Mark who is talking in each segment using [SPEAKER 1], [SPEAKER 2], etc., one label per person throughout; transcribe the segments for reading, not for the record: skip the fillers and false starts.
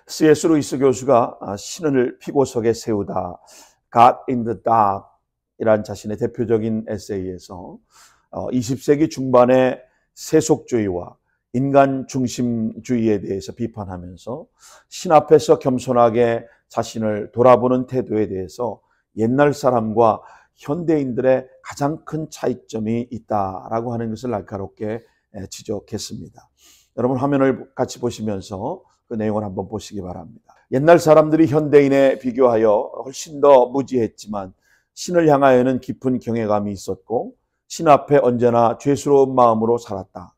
[SPEAKER 1] C.S. 루이스 교수가 신을 피고석에 세우다 God in the Dark 이란 자신의 대표적인 에세이에서 20세기 중반의 세속주의와 인간 중심주의에 대해서 비판하면서 신 앞에서 겸손하게 자신을 돌아보는 태도에 대해서 옛날 사람과 현대인들의 가장 큰 차이점이 있다라고 하는 것을 날카롭게 지적했습니다. 여러분 화면을 같이 보시면서 그 내용을 한번 보시기 바랍니다. 옛날 사람들이 현대인에 비교하여 훨씬 더 무지했지만 신을 향하여는 깊은 경외감이 있었고 신 앞에 언제나 죄스러운 마음으로 살았다.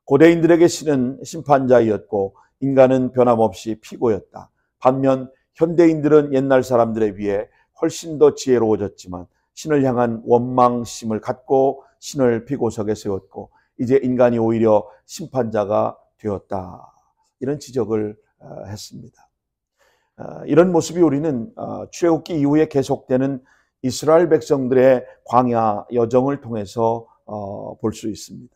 [SPEAKER 1] 고대인들에게 신은 심판자이었고 인간은 변함없이 피고였다. 반면 현대인들은 옛날 사람들에 비해 훨씬 더 지혜로워졌지만 신을 향한 원망심을 갖고 신을 피고석에 세웠고 이제 인간이 오히려 심판자가 되었다. 이런 지적을 했습니다. 이런 모습이 우리는 출애굽기 이후에 계속되는 이스라엘 백성들의 광야 여정을 통해서 볼 수 있습니다.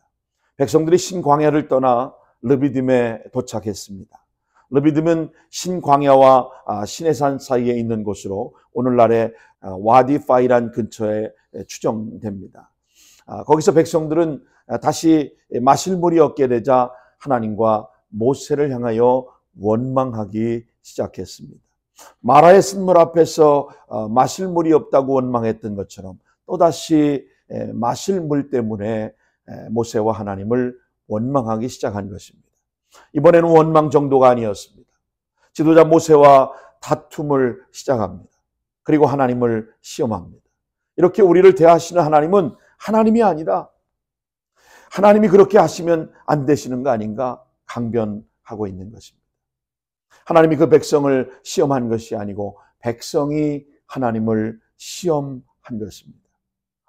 [SPEAKER 1] 백성들이 신광야를 떠나 르비딤에 도착했습니다. 르비딤은 신광야와 시내산 사이에 있는 곳으로 오늘날의 와디 파이란 근처에 추정됩니다. 거기서 백성들은 다시 마실 물이 없게 되자 하나님과 모세를 향하여 원망하기 시작했습니다. 마라의 쓴물 앞에서 마실 물이 없다고 원망했던 것처럼 또다시 마실 물 때문에 모세와 하나님을 원망하기 시작한 것입니다. 이번에는 원망 정도가 아니었습니다. 지도자 모세와 다툼을 시작합니다. 그리고 하나님을 시험합니다. 이렇게 우리를 대하시는 하나님은 하나님이 아니라 하나님이 그렇게 하시면 안 되시는 거 아닌가 강변하고 있는 것입니다. 하나님이 그 백성을 시험한 것이 아니고 백성이 하나님을 시험한 것입니다.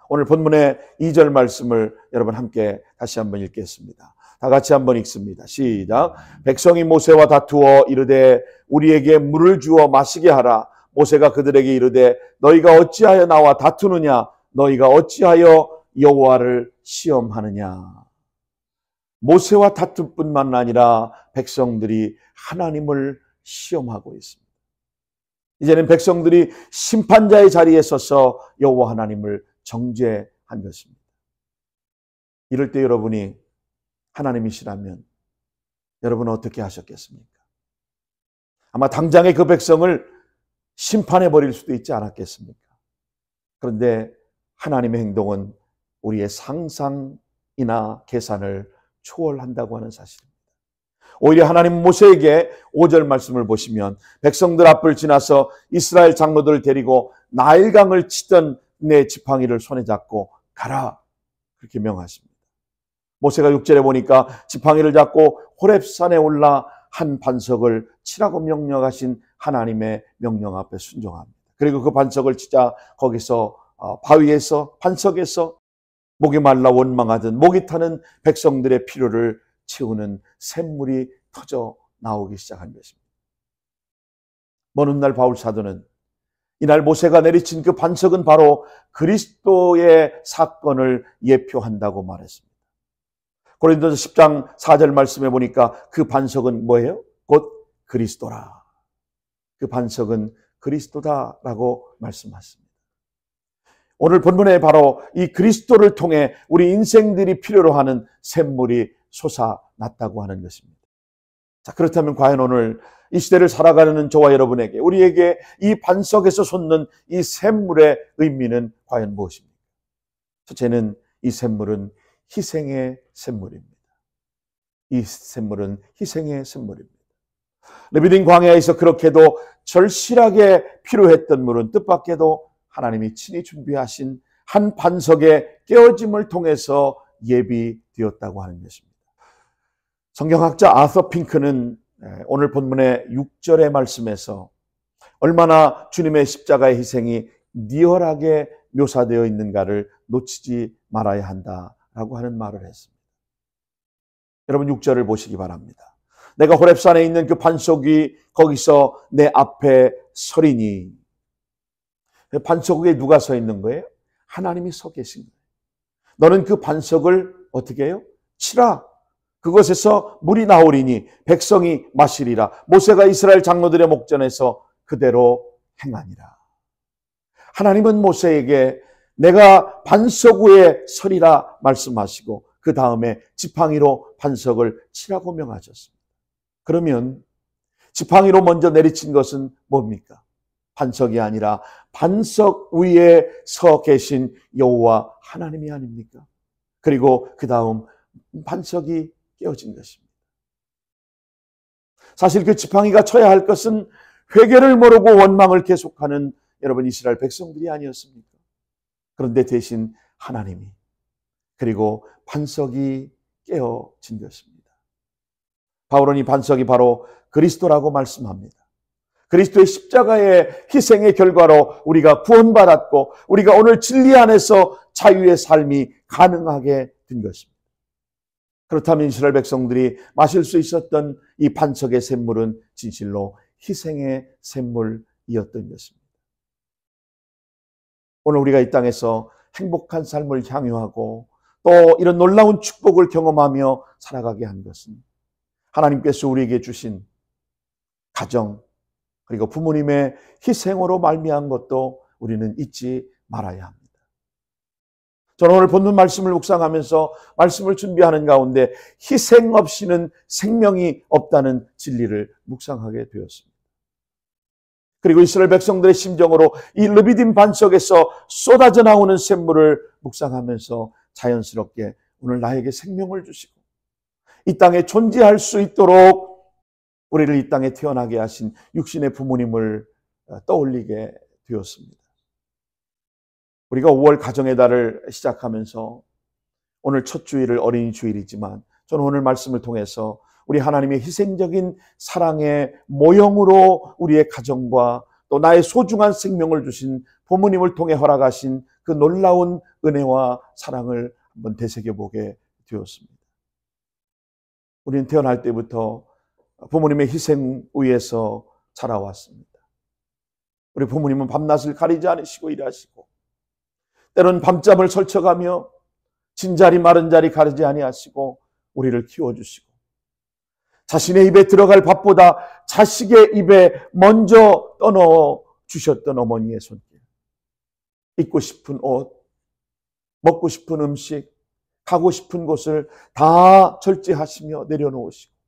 [SPEAKER 1] 오늘 본문의 2절 말씀을 여러분 함께 다시 한번 읽겠습니다. 다 같이 한번 읽습니다. 시작. 백성이 모세와 다투어 이르되 우리에게 물을 주어 마시게 하라. 모세가 그들에게 이르되 너희가 어찌하여 나와 다투느냐? 너희가 어찌하여 여호와를 시험하느냐? 모세와 다툴 뿐만 아니라 백성들이 하나님을 시험하고 있습니다. 이제는 백성들이 심판자의 자리에 서서 여호와 하나님을 정죄한 것입니다. 이럴 때 여러분이 하나님이시라면 여러분은 어떻게 하셨겠습니까? 아마 당장에 그 백성을 심판해 버릴 수도 있지 않았겠습니까? 그런데 하나님의 행동은 우리의 상상이나 계산을 초월한다고 하는 사실입니다. 오히려 하나님 모세에게 5절 말씀을 보시면 백성들 앞을 지나서 이스라엘 장로들을 데리고 나일강을 치던 내 지팡이를 손에 잡고 가라 그렇게 명하십니다. 모세가 6절에 보니까 지팡이를 잡고 호렙산에 올라 한 반석을 치라고 명령하신 하나님의 명령 앞에 순종합니다. 그리고 그 반석을 치자 거기서 바위에서 반석에서 목이 말라 원망하던 목이 타는 백성들의 필요를 채우는 샘물이 터져 나오기 시작한 것입니다. 먼 훗날 바울 사도는 이날 모세가 내리친 그 반석은 바로 그리스도의 사건을 예표한다고 말했습니다. 고린도서 10장 4절 말씀에 보니까 그 반석은 뭐예요? 곧 그리스도라. 그 반석은 그리스도다라고 말씀하십니다. 오늘 본문에 바로 이 그리스도를 통해 우리 인생들이 필요로 하는 샘물이 솟아났다고 하는 것입니다. 자, 그렇다면 과연 오늘 이 시대를 살아가는 저와 여러분에게 우리에게 이 반석에서 솟는 이 샘물의 의미는 과연 무엇입니까? 첫째는 이 샘물은 희생의 샘물입니다. 이 샘물은 희생의 샘물입니다. 르비딤 광야에서 그렇게도 절실하게 필요했던 물은 뜻밖에도 하나님이 친히 준비하신 한 반석의 깨어짐을 통해서 예비되었다고 하는 것입니다. 성경학자 아서 핑크는 오늘 본문의 6절의 말씀에서 얼마나 주님의 십자가의 희생이 리얼하게 묘사되어 있는가를 놓치지 말아야 한다라고 하는 말을 했습니다. 여러분 6절을 보시기 바랍니다. 내가 호렙산에 있는 그 반석 위 거기서 내 앞에 서리니. 반석 위에 누가 서 있는 거예요? 하나님이 서 계신 거예요. 너는 그 반석을 어떻게 해요? 치라. 그곳에서 물이 나오리니 백성이 마시리라. 모세가 이스라엘 장로들의 목전에서 그대로 행하니라. 하나님은 모세에게 내가 반석 위에 서리라 말씀하시고 그 다음에 지팡이로 반석을 치라고 명하셨습니다. 그러면 지팡이로 먼저 내리친 것은 뭡니까? 반석이 아니라 반석 위에 서 계신 여호와 하나님이 아닙니까? 그리고 그 다음 반석이 깨어진 것입니다. 사실 그 지팡이가 쳐야 할 것은 회개를 모르고 원망을 계속하는 여러분 이스라엘 백성들이 아니었습니까? 그런데 대신 하나님이, 그리고 반석이 깨어진 것입니다. 바울은 이 반석이 바로 그리스도라고 말씀합니다. 그리스도의 십자가의 희생의 결과로 우리가 구원받았고 우리가 오늘 진리 안에서 자유의 삶이 가능하게 된 것입니다. 그렇다면 이스라엘 백성들이 마실 수 있었던 이 반석의 샘물은 진실로 희생의 샘물이었던 것입니다. 오늘 우리가 이 땅에서 행복한 삶을 향유하고 또 이런 놀라운 축복을 경험하며 살아가게 한 것은 하나님께서 우리에게 주신 가정, 그리고 부모님의 희생으로 말미암은 것도 우리는 잊지 말아야 합니다. 저는 오늘 본문 말씀을 묵상하면서 말씀을 준비하는 가운데 희생 없이는 생명이 없다는 진리를 묵상하게 되었습니다. 그리고 이스라엘 백성들의 심정으로 이 르비딤 반석에서 쏟아져 나오는 샘물을 묵상하면서 자연스럽게 오늘 나에게 생명을 주시고 이 땅에 존재할 수 있도록 우리를 이 땅에 태어나게 하신 육신의 부모님을 떠올리게 되었습니다. 우리가 5월 가정의 달을 시작하면서 오늘 첫 주일을 어린이 주일이지만 저는 오늘 말씀을 통해서 우리 하나님의 희생적인 사랑의 모형으로 우리의 가정과 또 나의 소중한 생명을 주신 부모님을 통해 허락하신 그 놀라운 은혜와 사랑을 한번 되새겨보게 되었습니다. 우리는 태어날 때부터 부모님의 희생 위에서 자라왔습니다. 우리 부모님은 밤낮을 가리지 않으시고 일하시고 때로는 밤잠을 설쳐가며 진자리 마른 자리 가리지 아니하시고 우리를 키워주시고 자신의 입에 들어갈 밥보다 자식의 입에 먼저 떠넣어 주셨던 어머니의 손길, 입고 싶은 옷, 먹고 싶은 음식, 가고 싶은 곳을 다 절제하시며 내려놓으시고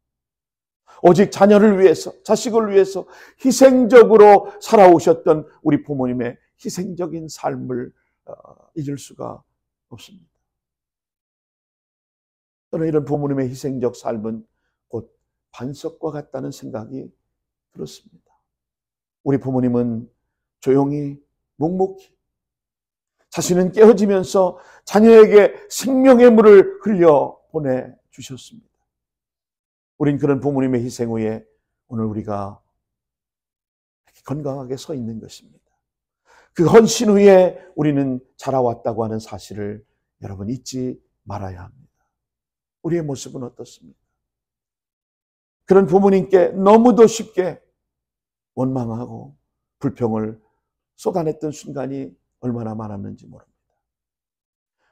[SPEAKER 1] 오직 자녀를 위해서, 자식을 위해서 희생적으로 살아오셨던 우리 부모님의 희생적인 삶을 잊을 수가 없습니다. 저는 이런 부모님의 희생적 삶은 곧 반석과 같다는 생각이 들었습니다. 우리 부모님은 조용히 묵묵히 자신은 깨어지면서 자녀에게 생명의 물을 흘려 보내주셨습니다. 우린 그런 부모님의 희생 후에 오늘 우리가 건강하게 서 있는 것입니다. 그 헌신 후에 우리는 자라왔다고 하는 사실을 여러분 잊지 말아야 합니다. 우리의 모습은 어떻습니까? 그런 부모님께 너무도 쉽게 원망하고 불평을 쏟아냈던 순간이 얼마나 많았는지 모릅니다.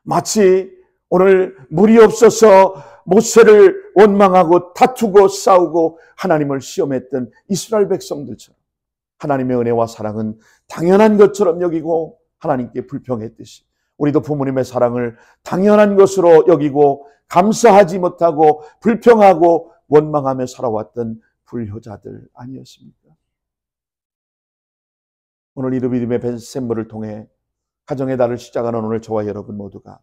[SPEAKER 1] 마치 오늘 물이 없어서 모세를 원망하고 다투고 싸우고 하나님을 시험했던 이스라엘 백성들처럼 하나님의 은혜와 사랑은 당연한 것처럼 여기고 하나님께 불평했듯이 우리도 부모님의 사랑을 당연한 것으로 여기고 감사하지 못하고 불평하고 원망하며 살아왔던 불효자들 아니었습니까? 오늘 이 르비딤의 샘물을 통해 가정의 달을 시작하는 오늘 저와 여러분 모두가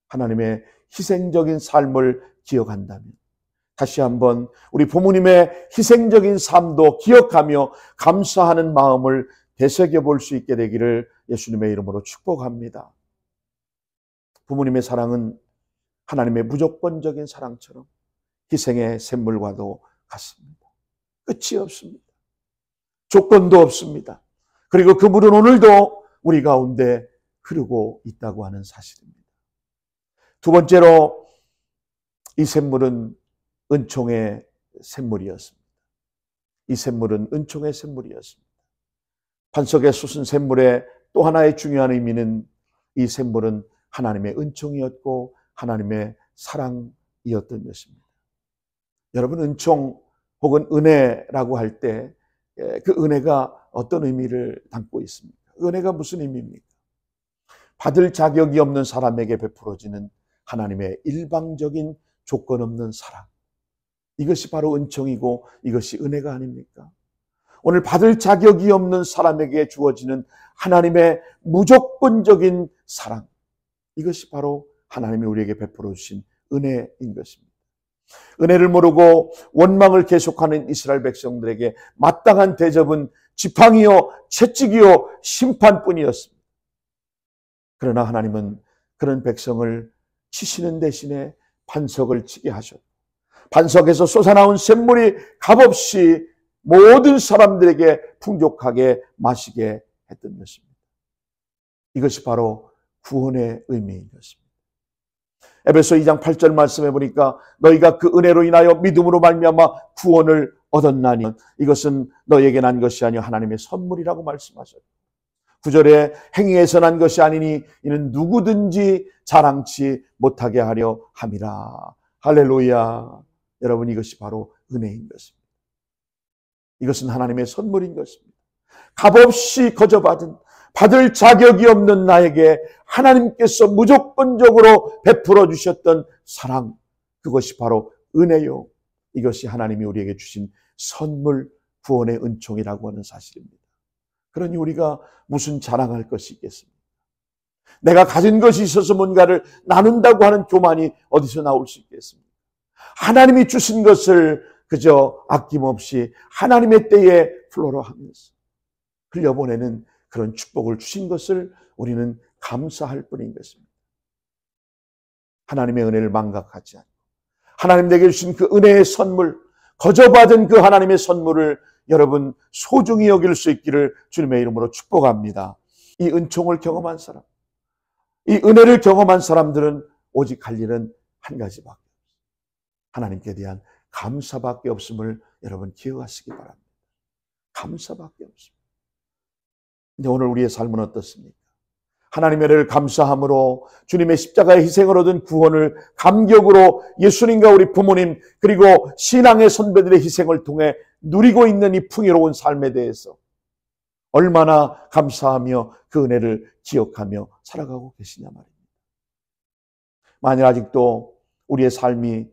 [SPEAKER 1] 하나님의 희생적인 삶을 기억한다면 다시 한번 우리 부모님의 희생적인 삶도 기억하며 감사하는 마음을 되새겨 볼 수 있게 되기를 예수님의 이름으로 축복합니다. 부모님의 사랑은 하나님의 무조건적인 사랑처럼 희생의 샘물과도 같습니다. 끝이 없습니다. 조건도 없습니다. 그리고 그 물은 오늘도 우리 가운데 흐르고 있다고 하는 사실입니다. 두 번째로 이 샘물은 은총의 샘물이었습니다. 이 샘물은 은총의 샘물이었습니다. 반석에 솟은 샘물의 또 하나의 중요한 의미는 이 샘물은 하나님의 은총이었고 하나님의 사랑이었던 것입니다. 여러분, 은총 혹은 은혜라고 할 때 그 은혜가 어떤 의미를 담고 있습니까? 은혜가 무슨 의미입니까? 받을 자격이 없는 사람에게 베풀어지는 하나님의 일방적인 조건 없는 사랑. 이것이 바로 은총이고 이것이 은혜가 아닙니까? 오늘 받을 자격이 없는 사람에게 주어지는 하나님의 무조건적인 사랑. 이것이 바로 하나님이 우리에게 베풀어 주신 은혜인 것입니다. 은혜를 모르고 원망을 계속하는 이스라엘 백성들에게 마땅한 대접은 지팡이요, 채찍이요, 심판뿐이었습니다. 그러나 하나님은 그런 백성을 치시는 대신에 반석을 치게 하셨고, 반석에서 솟아나온 샘물이 값없이 모든 사람들에게 풍족하게 마시게 했던 것입니다. 이것이 바로 구원의 의미인 것입니다. 에베소 2장 8절 말씀해 보니까 너희가 그 은혜로 인하여 믿음으로 말미암아 구원을 얻었나니 이것은 너희에게 난 것이 아니요 하나님의 선물이라고 말씀하셨습니다. 9절에 행위에서 난 것이 아니니 이는 누구든지 자랑치 못하게 하려 함이라. 할렐루야. 여러분, 이것이 바로 은혜인 것입니다. 이것은 하나님의 선물인 것입니다. 값없이 거저받은, 받을 자격이 없는 나에게 하나님께서 무조건적으로 베풀어 주셨던 사랑, 그것이 바로 은혜요. 이것이 하나님이 우리에게 주신 선물, 구원의 은총이라고 하는 사실입니다. 그러니 우리가 무슨 자랑할 것이 있겠습니까? 내가 가진 것이 있어서 뭔가를 나눈다고 하는 교만이 어디서 나올 수 있겠습니까? 하나님이 주신 것을 그저 아낌없이 하나님의 때에 플로로하면서 흘려보내는 그런 축복을 주신 것을 우리는 감사할 뿐인 것입니다. 하나님의 은혜를 망각하지 않고 하나님 내게 주신 그 은혜의 선물, 거저받은 그 하나님의 선물을 여러분 소중히 여길 수 있기를 주님의 이름으로 축복합니다. 이 은총을 경험한 사람, 이 은혜를 경험한 사람들은 오직 할 일은 한 가지밖에 없습니다. 하나님께 대한 감사밖에 없음을 여러분 기억하시기 바랍니다. 감사밖에 없습니다. 근데 오늘 우리의 삶은 어떻습니까? 하나님의 은혜를 감사함으로 주님의 십자가의 희생을 얻은 구원을 감격으로 예수님과 우리 부모님 그리고 신앙의 선배들의 희생을 통해 누리고 있는 이 풍요로운 삶에 대해서 얼마나 감사하며 그 은혜를 기억하며 살아가고 계시냐 말입니다. 만일 아직도 우리의 삶이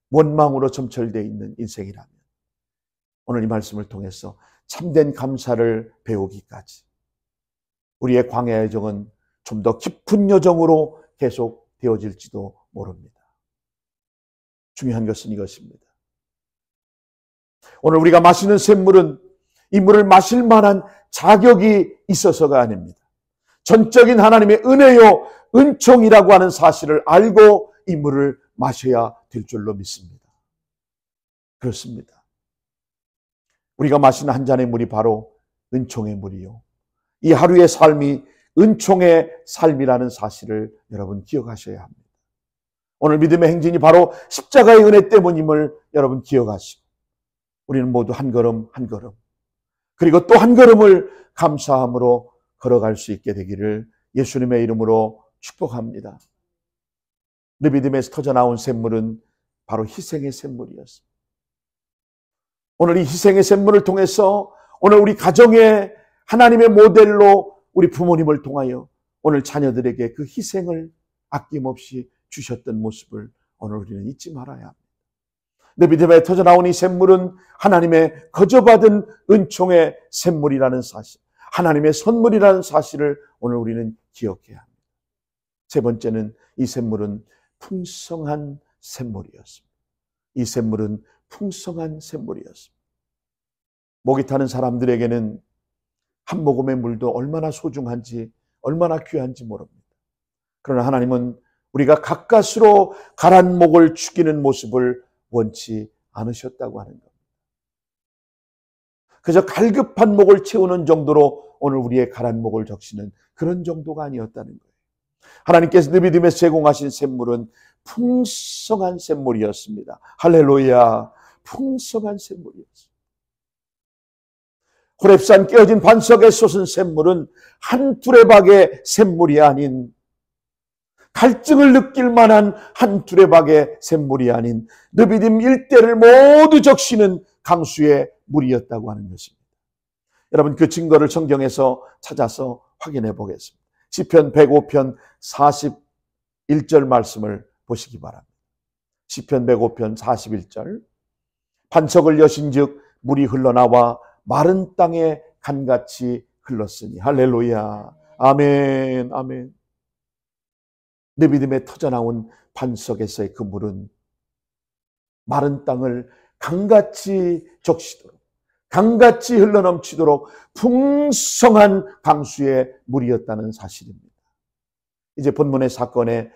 [SPEAKER 1] 원망으로 점철되어 있는 인생이라면 오늘 이 말씀을 통해서 참된 감사를 배우기까지 우리의 광야의 여정은 좀 더 깊은 여정으로 계속 되어질지도 모릅니다. 중요한 것은 이것입니다. 오늘 우리가 마시는 샘물은 이 물을 마실 만한 자격이 있어서가 아닙니다. 전적인 하나님의 은혜요, 은총이라고 하는 사실을 알고 이 물을 마셔야 될 줄로 믿습니다. 그렇습니다. 우리가 마시는 한 잔의 물이 바로 은총의 물이요. 이 하루의 삶이 은총의 삶이라는 사실을 여러분 기억하셔야 합니다. 오늘 믿음의 행진이 바로 십자가의 은혜 때문임을 여러분 기억하시고 우리는 모두 한 걸음 한 걸음 그리고 또 한 걸음을 감사함으로 걸어갈 수 있게 되기를 예수님의 이름으로 축복합니다. 내 믿음에서 터져나온 샘물은 바로 희생의 샘물이었습니다. 오늘 이 희생의 샘물을 통해서 오늘 우리 가정에 하나님의 모델로 우리 부모님을 통하여 오늘 자녀들에게 그 희생을 아낌없이 주셨던 모습을 오늘 우리는 잊지 말아야 합니다. 내 믿음에 터져나온 이 샘물은 하나님의 거저받은 은총의 샘물이라는 사실, 하나님의 선물이라는 사실을 오늘 우리는 기억해야 합니다. 세 번째는 이 샘물은 풍성한 샘물이었습니다. 이 샘물은 풍성한 샘물이었습니다. 목이 타는 사람들에게는 한 모금의 물도 얼마나 소중한지 얼마나 귀한지 모릅니다. 그러나 하나님은 우리가 가까스로 가란 목을 죽이는 모습을 원치 않으셨다고 하는 겁니다. 그저 갈급한 목을 채우는 정도로 오늘 우리의 가란 목을 적시는 그런 정도가 아니었다는 거예요. 하나님께서 내 믿음에서 제공하신 샘물은 풍성한 샘물이었습니다. 할렐루야. 풍성한 샘물이었습니다. 호렙산 깨어진 반석에 솟은 샘물은 한 두레박의 샘물이 아닌 갈증을 느낄 만한 한 두레박의 샘물이 아닌 르비딤 일대를 모두 적시는 강수의 물이었다고 하는 것입니다. 여러분, 그 증거를 성경에서 찾아서 확인해 보겠습니다. 시편 105편 41절 말씀을 보시기 바랍니다. 시편 105편 41절. 반석을 여신즉 물이 흘러나와 마른 땅에 간같이 흘렀으니. 할렐루야. 아멘, 아멘. 르비딤에 터져나온 반석에서의 그 물은 마른 땅을 강같이 적시도록, 강같이 흘러넘치도록 풍성한 강수의 물이었다는 사실입니다. 이제 본문의 사건의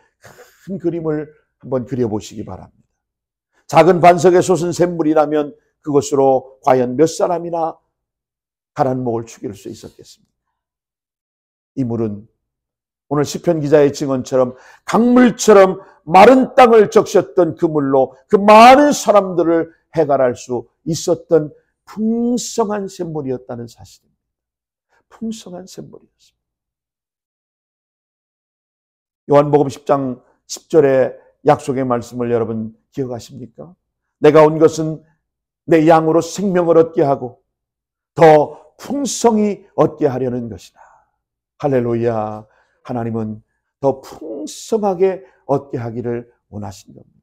[SPEAKER 1] 큰 그림을 한번 그려보시기 바랍니다. 작은 반석에 솟은 샘물이라면 그것으로 과연 몇 사람이나 가란목을 죽일 수 있었겠습니까? 이 물은 오늘 시편 기자의 증언처럼 강물처럼 마른 땅을 적셨던 그 물로 그 많은 사람들을 해갈할 수 있었던 풍성한 샘물이었다는 사실입니다. 풍성한 샘물이었습니다. 요한복음 10장 10절의 약속의 말씀을 여러분 기억하십니까? 내가 온 것은 내 양으로 생명을 얻게 하고 더 풍성히 얻게 하려는 것이다. 할렐루야. 하나님은 더 풍성하게 얻게 하기를 원하신 겁니다.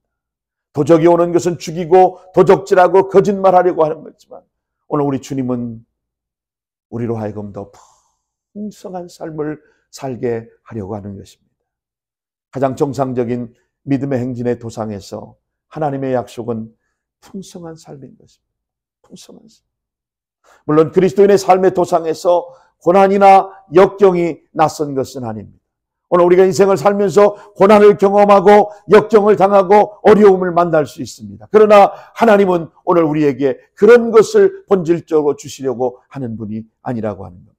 [SPEAKER 1] 도적이 오는 것은 죽이고 도적질하고 거짓말하려고 하는 거지만 오늘 우리 주님은 우리로 하여금 더 풍성한 삶을 살게 하려고 하는 것입니다. 가장 정상적인 믿음의 행진의 도상에서 하나님의 약속은 풍성한 삶인 것입니다. 풍성한 삶. 물론 그리스도인의 삶의 도상에서 고난이나 역경이 낯선 것은 아닙니다. 오늘 우리가 인생을 살면서 고난을 경험하고 역경을 당하고 어려움을 만날 수 있습니다. 그러나 하나님은 오늘 우리에게 그런 것을 본질적으로 주시려고 하는 분이 아니라고 하는 겁니다.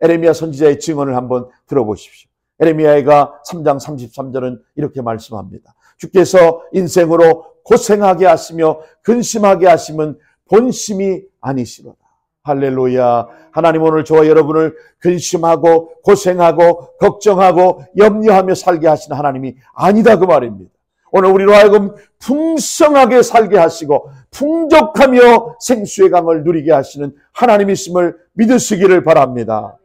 [SPEAKER 1] 에레미야 선지자의 증언을 한번 들어보십시오. 에레미야가 3장 33절은 이렇게 말씀합니다. 주께서 인생으로 고생하게 하시며 근심하게 하시면 본심이 아니시로다. 할렐루야. 하나님 오늘 저와 여러분을 근심하고 고생하고 걱정하고 염려하며 살게 하시는 하나님이 아니다 그 말입니다. 오늘 우리로 하여금 풍성하게 살게 하시고 풍족하며 생수의 강을 누리게 하시는 하나님이심을 믿으시기를 바랍니다.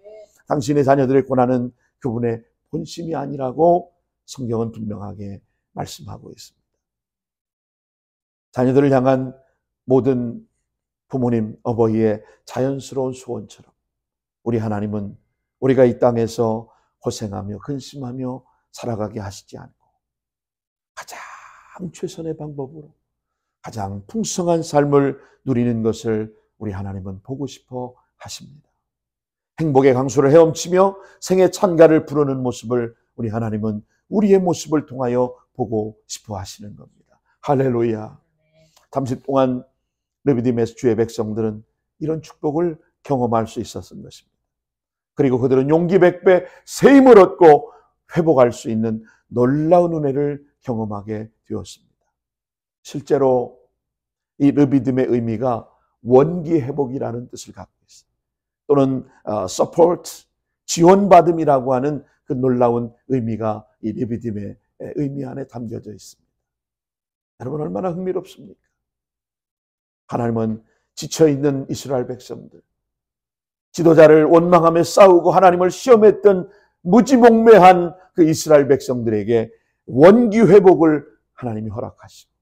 [SPEAKER 1] 당신의 자녀들의 고난은 그분의 본심이 아니라고 성경은 분명하게 말씀하고 있습니다. 자녀들을 향한 모든 부모님, 어버이의 자연스러운 소원처럼 우리 하나님은 우리가 이 땅에서 고생하며 근심하며 살아가게 하시지 않고 가장 최선의 방법으로 가장 풍성한 삶을 누리는 것을 우리 하나님은 보고 싶어 하십니다. 행복의 강수를 헤엄치며 생의 찬가를 부르는 모습을 우리 하나님은 우리의 모습을 통하여 보고 싶어 하시는 겁니다. 할렐루야. 잠시 동안 르비딤의 주의 백성들은 이런 축복을 경험할 수 있었던 것입니다. 그리고 그들은 용기 100배 새 힘을 얻고 회복할 수 있는 놀라운 은혜를 경험하게 되었습니다. 실제로 이 르비딤의 의미가 원기 회복이라는 뜻을 갖고 있습니다. 또는 support, 지원받음이라고 하는 그 놀라운 의미가 이 르비딤의 의미 안에 담겨져 있습니다. 여러분 얼마나 흥미롭습니까? 하나님은 지쳐있는 이스라엘 백성들, 지도자를 원망하며 싸우고 하나님을 시험했던 무지몽매한 그 이스라엘 백성들에게 원기 회복을 하나님이 허락하시고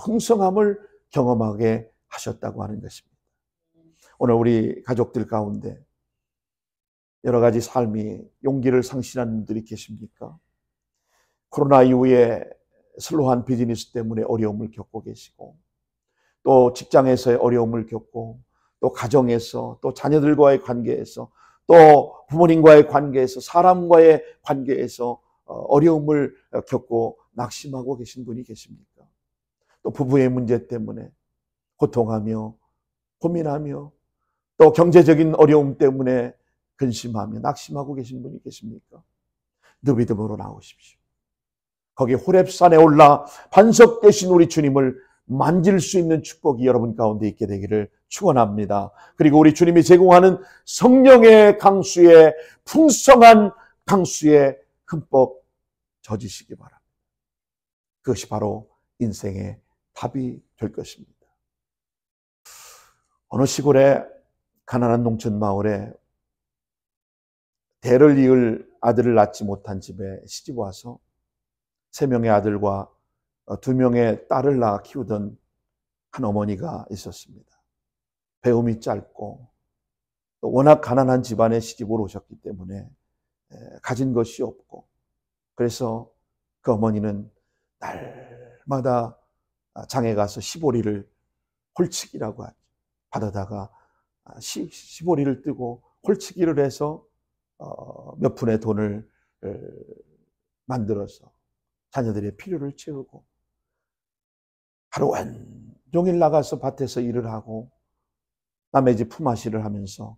[SPEAKER 1] 풍성함을 경험하게 하셨다고 하는 것입니다. 오늘 우리 가족들 가운데 여러 가지 삶이 용기를 상실한 분들이 계십니까? 코로나 이후에 슬로한 비즈니스 때문에 어려움을 겪고 계시고 또 직장에서의 어려움을 겪고 또 가정에서 또 자녀들과의 관계에서 또 부모님과의 관계에서 사람과의 관계에서 어려움을 겪고 낙심하고 계신 분이 계십니까? 또 부부의 문제 때문에 고통하며 고민하며 또 경제적인 어려움 때문에 근심하며 낙심하고 계신 분이 계십니까? 르비딤으로 나오십시오. 거기 호렙산에 올라 반석 되신 우리 주님을 만질 수 있는 축복이 여러분 가운데 있게 되기를 축원합니다. 그리고 우리 주님이 제공하는 성령의 강수의 풍성한 강수에 흠뻑 져지시기 바랍니다. 그것이 바로 인생의 답이 될 것입니다. 어느 시골의 가난한 농촌 마을에 대를 이을 아들을 낳지 못한 집에 시집 와서 3명의 아들과 2명의 딸을 낳아 키우던 한 어머니가 있었습니다. 배움이 짧고 또 워낙 가난한 집안에 시집을 오셨기 때문에 가진 것이 없고, 그래서 그 어머니는 날마다 장에 가서 시보리를, 홀치기라고 하죠, 받아다가 시보리를 뜨고 홀치기를 해서 몇 푼의 돈을 만들어서 자녀들의 필요를 채우고, 하루 온종일 나가서 밭에서 일을 하고 남의 집 품앗이를 하면서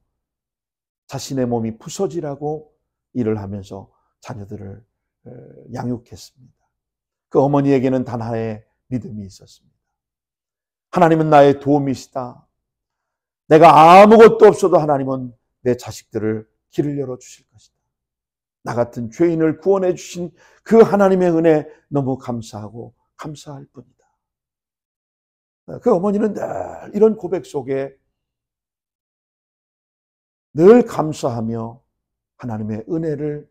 [SPEAKER 1] 자신의 몸이 부서지라고 일을 하면서 자녀들을 양육했습니다. 그 어머니에게는 단 하나의 믿음이 있었습니다. 하나님은 나의 도움이시다. 내가 아무것도 없어도 하나님은 내 자식들을 길을 열어주실 것이다. 나 같은 죄인을 구원해 주신 그 하나님의 은혜 너무 감사하고 감사할 뿐이다. 그 어머니는 늘 이런 고백 속에 늘 감사하며 하나님의 은혜를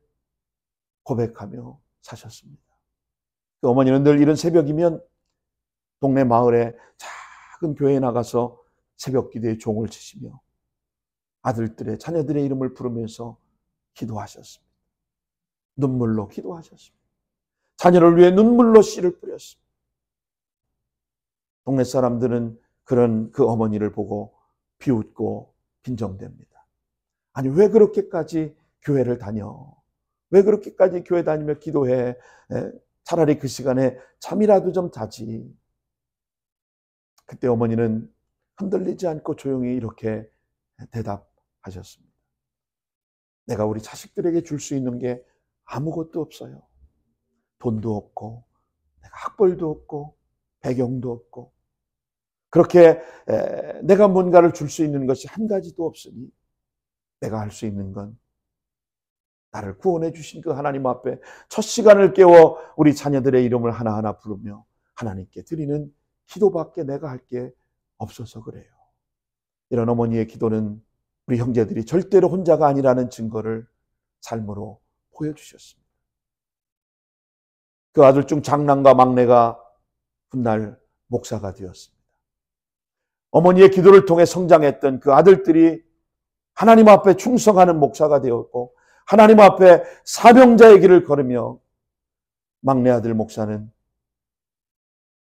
[SPEAKER 1] 고백하며 사셨습니다. 그 어머니는 늘 이런 새벽이면 동네 마을에 작은 교회에 나가서 새벽 기도에 종을 치시며 아들들의, 자녀들의 이름을 부르면서 기도하셨습니다. 눈물로 기도하셨습니다. 자녀를 위해 눈물로 씨를 뿌렸습니다. 동네 사람들은 그런 그 어머니를 보고 비웃고 빈정댑니다. 아니, 왜 그렇게까지 교회를 다녀? 왜 그렇게까지 교회 다니며 기도해? 차라리 그 시간에 잠이라도 좀 자지. 그때 어머니는 흔들리지 않고 조용히 이렇게 대답하셨습니다. 내가 우리 자식들에게 줄 수 있는 게 아무것도 없어요. 돈도 없고 내가 학벌도 없고 배경도 없고, 그렇게 내가 뭔가를 줄 수 있는 것이 한 가지도 없으니 내가 할 수 있는 건 나를 구원해 주신 그 하나님 앞에 첫 시간을 깨워 우리 자녀들의 이름을 하나하나 부르며 하나님께 드리는 기도밖에 내가 할 게 없어서 그래요. 이런 어머니의 기도는 우리 형제들이 절대로 혼자가 아니라는 증거를 삶으로 보여주셨습니다. 그 아들 중 장남과 막내가 훗날 목사가 되었습니다. 어머니의 기도를 통해 성장했던 그 아들들이 하나님 앞에 충성하는 목사가 되었고, 하나님 앞에 사명자의 길을 걸으며, 막내 아들 목사는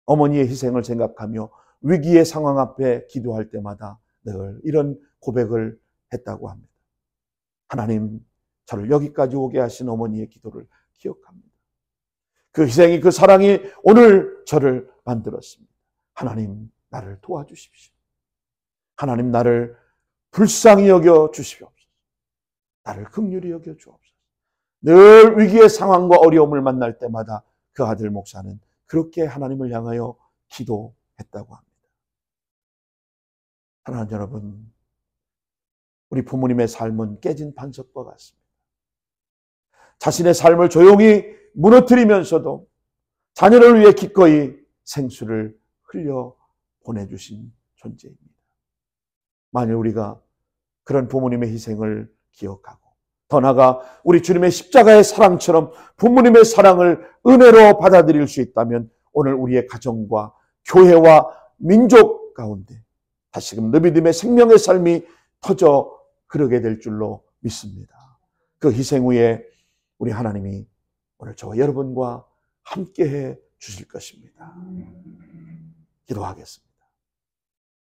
[SPEAKER 1] 어머니의 희생을 생각하며 위기의 상황 앞에 기도할 때마다 늘 이런 고백을 했다고 합니다. 하나님, 저를 여기까지 오게 하신 어머니의 기도를 기억합니다. 그 희생이, 그 사랑이 오늘 저를 만들었습니다. 하나님, 나를 도와주십시오. 하나님, 나를 불쌍히 여겨 주시옵소서. 나를 긍휼히 여겨 주옵소서. 늘 위기의 상황과 어려움을 만날 때마다 그 아들 목사는 그렇게 하나님을 향하여 기도했다고 합니다. 사랑하는 여러분, 우리 부모님의 삶은 깨진 반석과 같습니다. 자신의 삶을 조용히 무너뜨리면서도 자녀를 위해 기꺼이 생수를 흘려 보내주신 존재입니다. 만일 우리가 그런 부모님의 희생을 기억하고, 더 나아가 우리 주님의 십자가의 사랑처럼 부모님의 사랑을 은혜로 받아들일 수 있다면 오늘 우리의 가정과 교회와 민족 가운데 다시금 너비님의 생명의 삶이 터져 흐르게 될 줄로 믿습니다. 그 희생 후에 우리 하나님이 오늘 저와 여러분과 함께해 주실 것입니다. 기도하겠습니다.